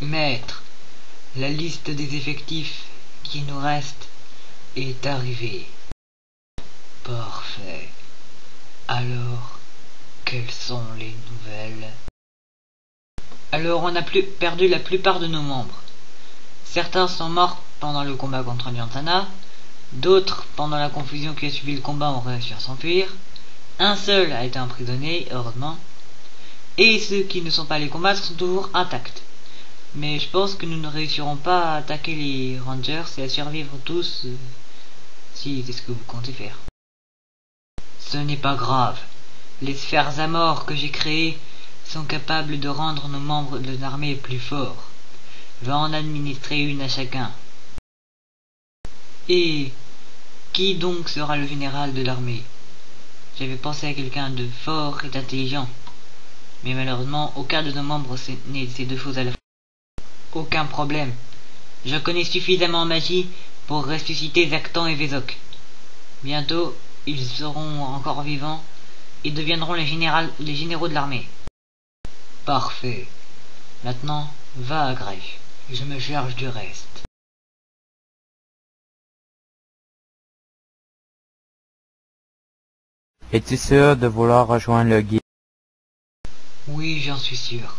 Maître, la liste des effectifs qui nous reste est arrivée. Parfait. Alors, quelles sont les nouvelles? Alors, on a perdu la plupart de nos membres. Certains sont morts pendant le combat contre Niantana, d'autres pendant la confusion qui a suivi le combat ont réussi à s'enfuir, un seul a été emprisonné, heureusement, et ceux qui ne sont pas allés combattre sont toujours intacts. Mais je pense que nous ne réussirons pas à attaquer les Rangers et à survivre tous, si c'est ce que vous comptez faire. Ce n'est pas grave. Les sphères à mort que j'ai créées sont capables de rendre nos membres de l'armée plus forts. Va en administrer une à chacun. Et qui donc sera le général de l'armée? J'avais pensé à quelqu'un de fort et d'intelligent, mais malheureusement aucun de nos membres n'est ces deux choses à la fois. Aucun problème. Je connais suffisamment en magie pour ressusciter Zactan et Vézoc. Bientôt, ils seront encore vivants et deviendront les généraux de l'armée. Parfait. Maintenant, va à Grèce. Je me charge du reste. Es-tu sûr de vouloir rejoindre le guide? Oui, j'en suis sûr.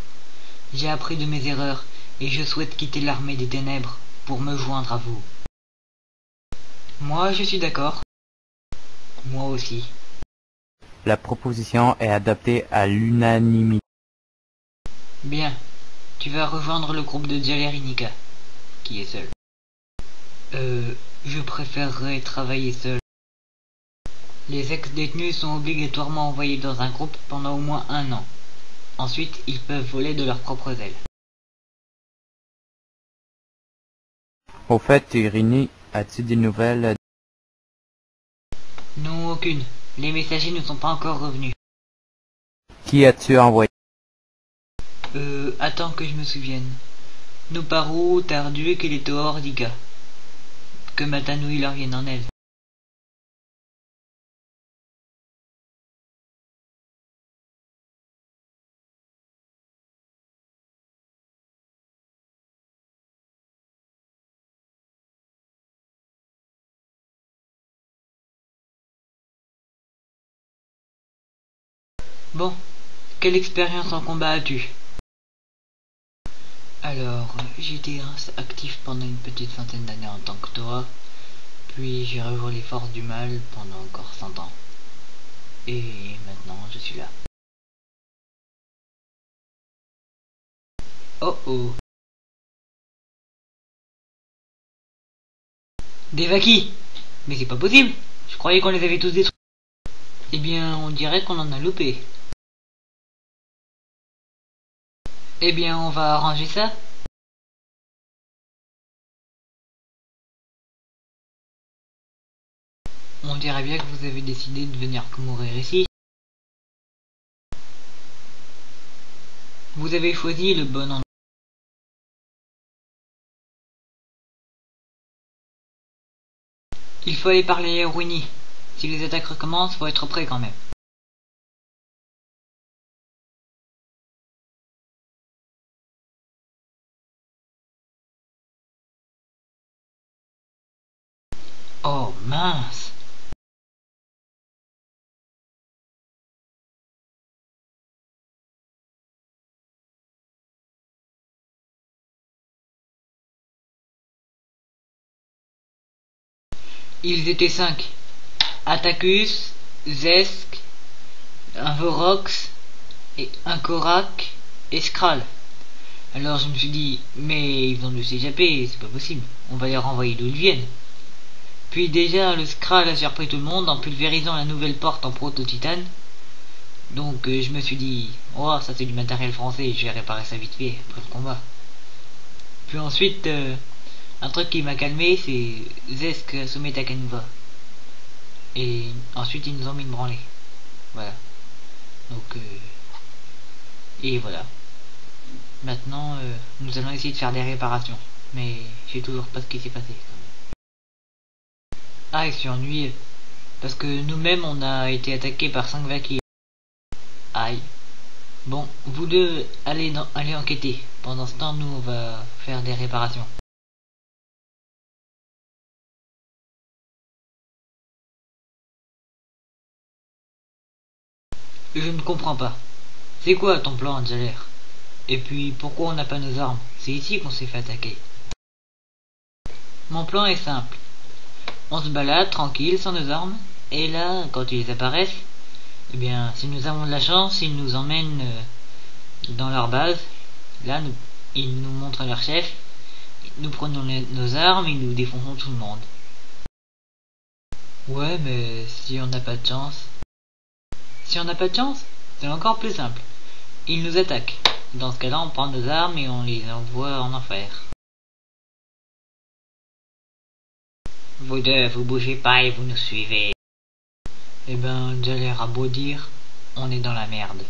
J'ai appris de mes erreurs et je souhaite quitter l'armée des ténèbres pour me joindre à vous. Moi, je suis d'accord. Moi aussi. La proposition est adoptée à l'unanimité. Bien. Tu vas rejoindre le groupe de Djalerinika, qui est seul. Je préférerais travailler seul. Les ex-détenus sont obligatoirement envoyés dans un groupe pendant au moins 1 an. Ensuite, ils peuvent voler de leurs propres ailes. Au fait, Irini, as-tu des nouvelles? Non, aucune. Les messagers ne sont pas encore revenus. Qui as-tu envoyé? Attends que je me souvienne. Nuparu, Tarduc et les Tohor d'Ika. Que Matanui leur vienne en aide. Bon, quelle expérience en combat as-tu? Alors, j'étais actif pendant une petite centaine d'années en tant que Toa, puis j'ai rejoint les forces du mal pendant encore 100 ans. Et maintenant, je suis là. Oh oh. Des Vakis! Mais c'est pas possible! Je croyais qu'on les avait tous détruits. Eh bien, on dirait qu'on en a loupé. Eh bien, on va arranger ça. On dirait bien que vous avez décidé de venir mourir ici. Vous avez choisi le bon endroit. Il faut aller parler à Winnie. Si les attaques recommencent, faut être prêt quand même. Oh mince! Ils étaient 5. Attacus, Zesk, un Vorox, et un Korak, et Skral. Alors je me suis dit, mais ils ont dû s'échapper, c'est pas possible. On va les renvoyer d'où ils viennent. Puis déjà, le Skral a surpris tout le monde en pulvérisant la nouvelle porte en proto-titane. Donc je me suis dit, oh ça c'est du matériel français, je vais réparer ça vite fait après le combat. Puis ensuite, un truc qui m'a calmé, c'est Zesk soumet Takanuva. Et ensuite ils nous ont mis une branlée. Voilà. Donc et voilà. Maintenant nous allons essayer de faire des réparations. Mais je sais toujours pas ce qui s'est passé quand même. Ah, et c'est ennuyeux. Parce que nous-mêmes on a été attaqués par 5 Vakis. Aïe. Bon, vous deux allez enquêter. Pendant ce temps, nous, on va faire des réparations. Je ne comprends pas. C'est quoi ton plan, Jaller? Et puis, pourquoi on n'a pas nos armes? C'est ici qu'on s'est fait attaquer. Mon plan est simple. On se balade tranquille sans nos armes, et là, quand ils apparaissent, eh bien, si nous avons de la chance, ils nous emmènent dans leur base. Là, ils nous montrent leur chef. Nous prenons nos armes et nous défonçons tout le monde. Ouais, mais si on n'a pas de chance... Si on n'a pas de chance, c'est encore plus simple. Ils nous attaquent. Dans ce cas-là, on prend nos armes et on les envoie en enfer. Vous deux, vous bougez pas et vous nous suivez. Eh ben, Jaller a beau dire, on est dans la merde.